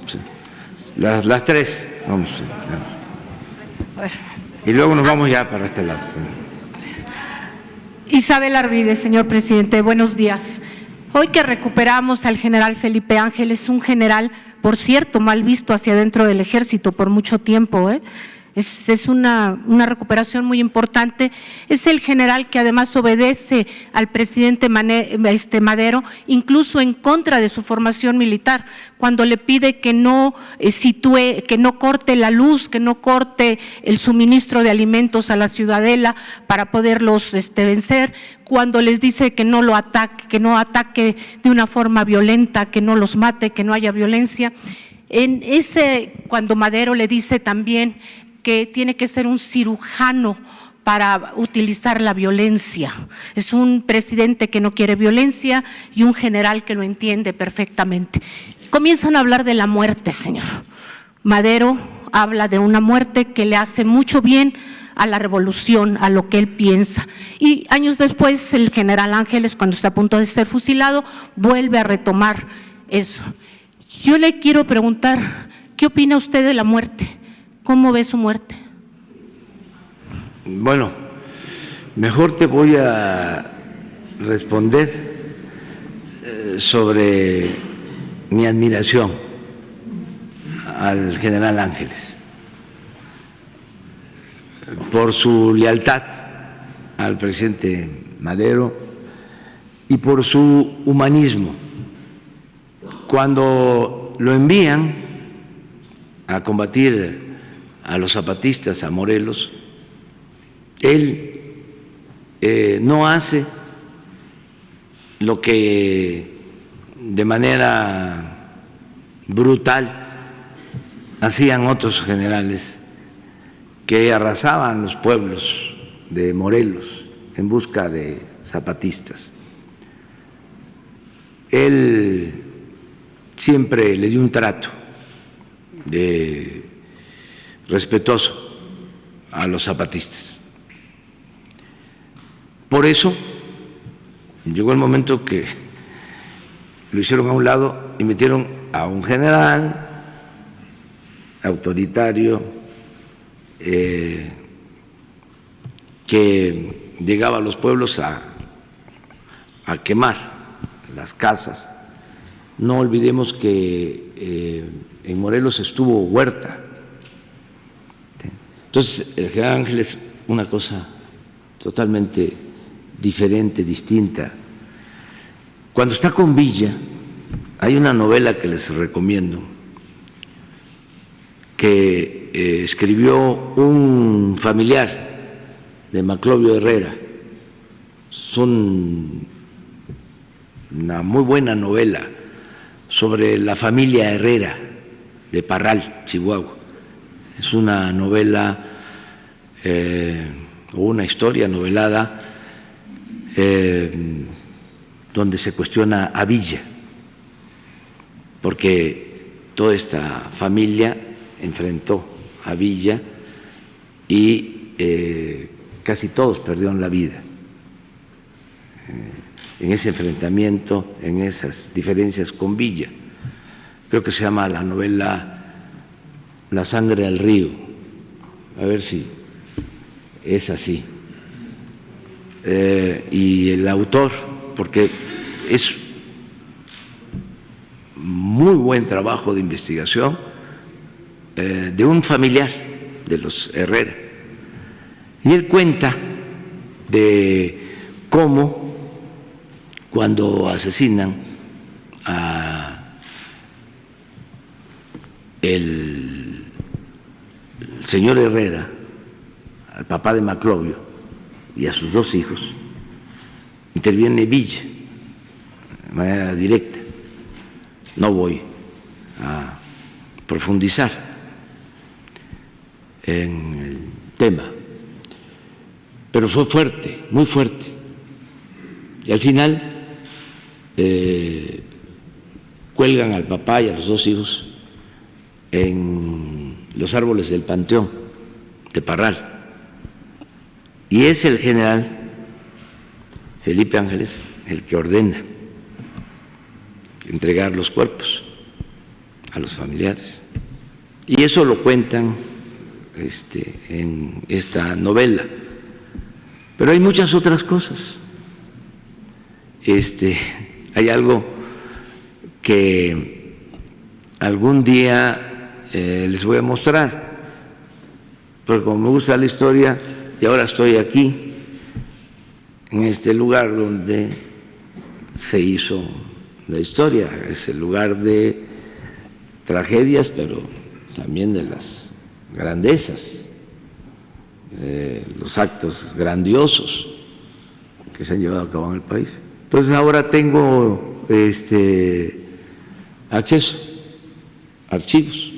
Sí. Las tres, vamos. Y luego nos vamos ya para este lado. Isabel Arvide, señor presidente, buenos días. Hoy que recuperamos al general Felipe Ángeles, un general, por cierto, mal visto hacia dentro del ejército por mucho tiempo, Es una recuperación muy importante. Es el general que además obedece al presidente Madero, incluso en contra de su formación militar, cuando le pide que no que no corte la luz, que no corte el suministro de alimentos a la ciudadela para poderlos vencer, cuando les dice que no lo ataque, que no ataque de una forma violenta, que no los mate, que no haya violencia. Cuando Madero le dice también que tiene que ser un cirujano para utilizar la violencia. Es un presidente que no quiere violencia y un general que lo entiende perfectamente. Comienzan a hablar de la muerte, señor. Madero habla de una muerte que le hace mucho bien a la revolución, a lo que él piensa. Y años después, el general Ángeles, cuando está a punto de ser fusilado, vuelve a retomar eso. Yo le quiero preguntar, ¿qué opina usted de la muerte? ¿Cómo ve su muerte? Bueno, mejor te voy a responder sobre mi admiración al general Ángeles por su lealtad al presidente Madero y por su humanismo. Cuando lo envían a combatir a los zapatistas, a Morelos, él no hace lo que de manera brutal hacían otros generales que arrasaban los pueblos de Morelos en busca de zapatistas. Él siempre le dio un trato respetuoso a los zapatistas. Por eso llegó el momento que lo hicieron a un lado y metieron a un general autoritario que llegaba a los pueblos a quemar las casas. No olvidemos que en Morelos estuvo Huerta. Entonces, el general Ángeles, una cosa totalmente diferente, distinta. Cuando está con Villa, hay una novela que les recomiendo, que escribió un familiar de Maclovio Herrera. Es una muy buena novela sobre la familia Herrera de Parral, Chihuahua. Es una novela o una historia novelada donde se cuestiona a Villa, porque toda esta familia enfrentó a Villa y casi todos perdieron la vida en ese enfrentamiento, en esas diferencias con Villa. Creo que se llama la novela La sangre al río, a ver si es así. Y el autor, porque es muy buen trabajo de investigación de un familiar de los Herrera, y él cuenta de cómo cuando asesinan a el señor Herrera, al papá de Maclovio y a sus dos hijos, interviene Villa de manera directa. No voy a profundizar en el tema, pero fue fuerte, muy fuerte. Y al final cuelgan al papá y a los dos hijos en los árboles del Panteón de Parral. Y es el general Felipe Ángeles el que ordena entregar los cuerpos a los familiares. Y eso lo cuentan en esta novela. Pero hay muchas otras cosas. Hay algo que algún día les voy a mostrar, porque como me gusta la historia y ahora estoy aquí, en este lugar donde se hizo la historia, es el lugar de tragedias, pero también de las grandezas, los actos grandiosos que se han llevado a cabo en el país. Entonces ahora tengo acceso a archivos.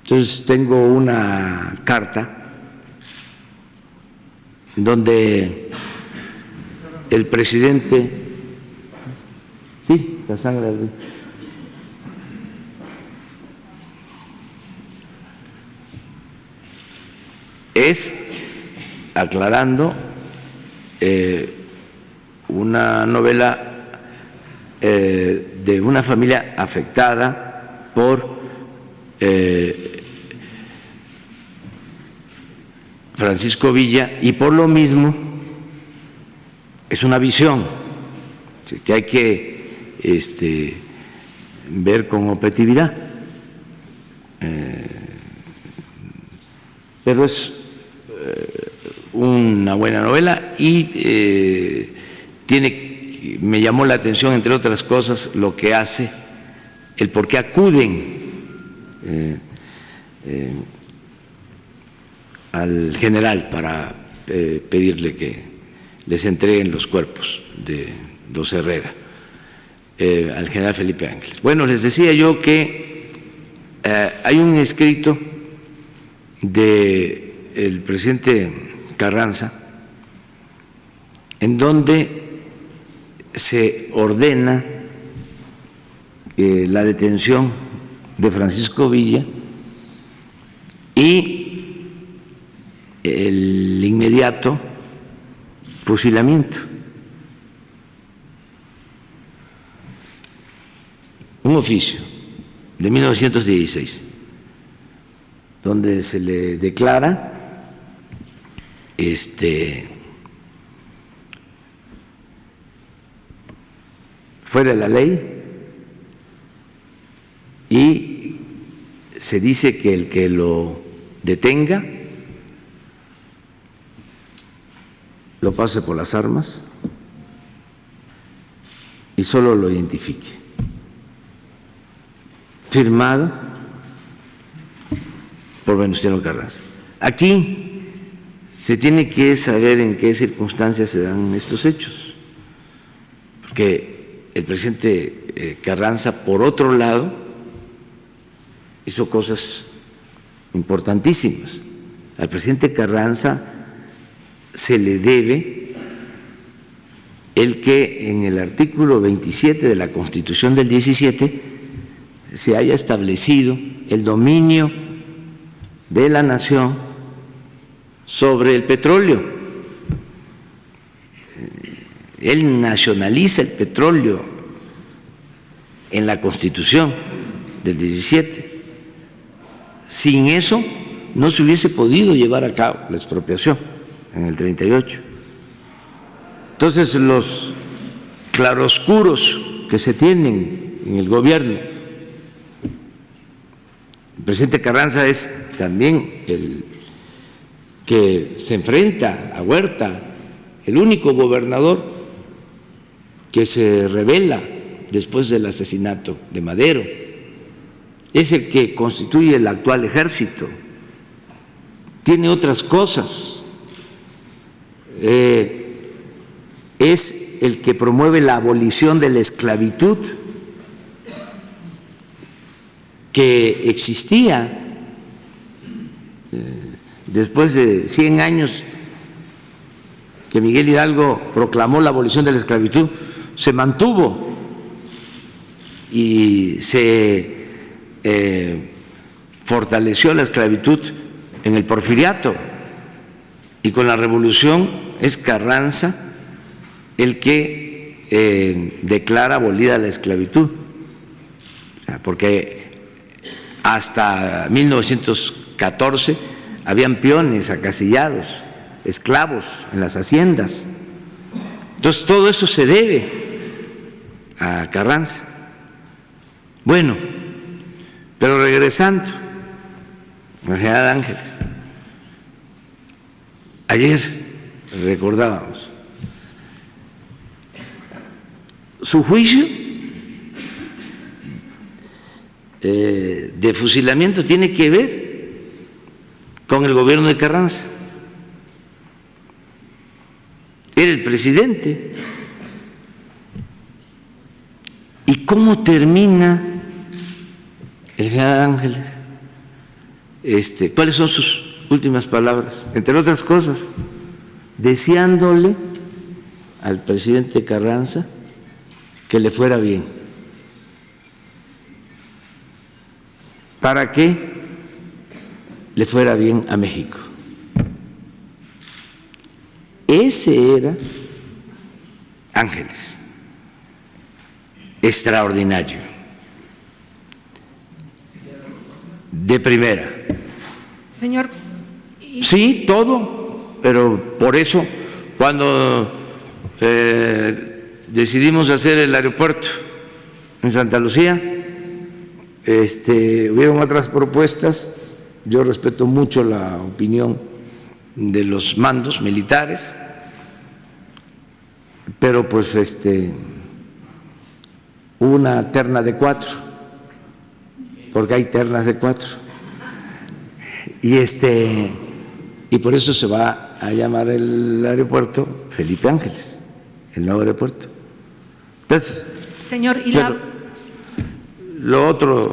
Entonces tengo una carta donde el presidente, sí, la sangre del río, es aclarando una novela de una familia afectada por Francisco Villa, y por lo mismo es una visión que hay que ver con objetividad, pero es una buena novela y me llamó la atención, entre otras cosas, lo que hace, el por qué acuden al general para pedirle que les entreguen los cuerpos de los Herrera, al general Felipe Ángeles. Bueno, les decía yo que hay un escrito del presidente Carranza en donde se ordena la detención de Francisco Villa y el inmediato fusilamiento. Un oficio de 1916 donde se le declara fuera de la ley y se dice que el que lo detenga lo pase por las armas y solo lo identifique. Firmado por Venustiano Carranza. Aquí se tiene que saber en qué circunstancias se dan estos hechos, porque el presidente Carranza, por otro lado, hizo cosas importantísimas. Al presidente Carranza se le debe el que en el artículo 27 de la Constitución del 17 se haya establecido el dominio de la nación sobre el petróleo. Él nacionaliza el petróleo en la Constitución del 17. Sin eso no se hubiese podido llevar a cabo la expropiación en el 38. Entonces, los claroscuros que se tienen en el gobierno, el presidente Carranza es también el que se enfrenta a Huerta, el único gobernador que se rebela después del asesinato de Madero, es el que constituye el actual ejército, tiene otras cosas, es el que promueve la abolición de la esclavitud que existía después de 100 años que Miguel Hidalgo proclamó la abolición de la esclavitud, se mantuvo y se fortaleció la esclavitud en el Porfiriato, y con la revolución es Carranza el que declara abolida la esclavitud. O sea, porque hasta 1914 habían peones acasillados, esclavos en las haciendas. Entonces todo eso se debe a Carranza. Bueno, pero regresando al general Ángeles, ayer recordábamos su juicio de fusilamiento tiene que ver con el gobierno de Carranza. Era el presidente. ¿Y cómo termina el general Ángeles? ¿Cuáles son sus últimas palabras? Entre otras cosas, deseándole al presidente Carranza que le fuera bien, para que le fuera bien a México. Ese era Ángeles, extraordinario, de primera. Señor. Sí, todo, pero por eso cuando decidimos hacer el aeropuerto en Santa Lucía, hubieron otras propuestas. Yo respeto mucho la opinión de los mandos militares, pero pues hubo una terna de 4, porque hay ternas de 4, y por eso se va a llamar el aeropuerto Felipe Ángeles, el nuevo aeropuerto. Entonces, señor, lo otro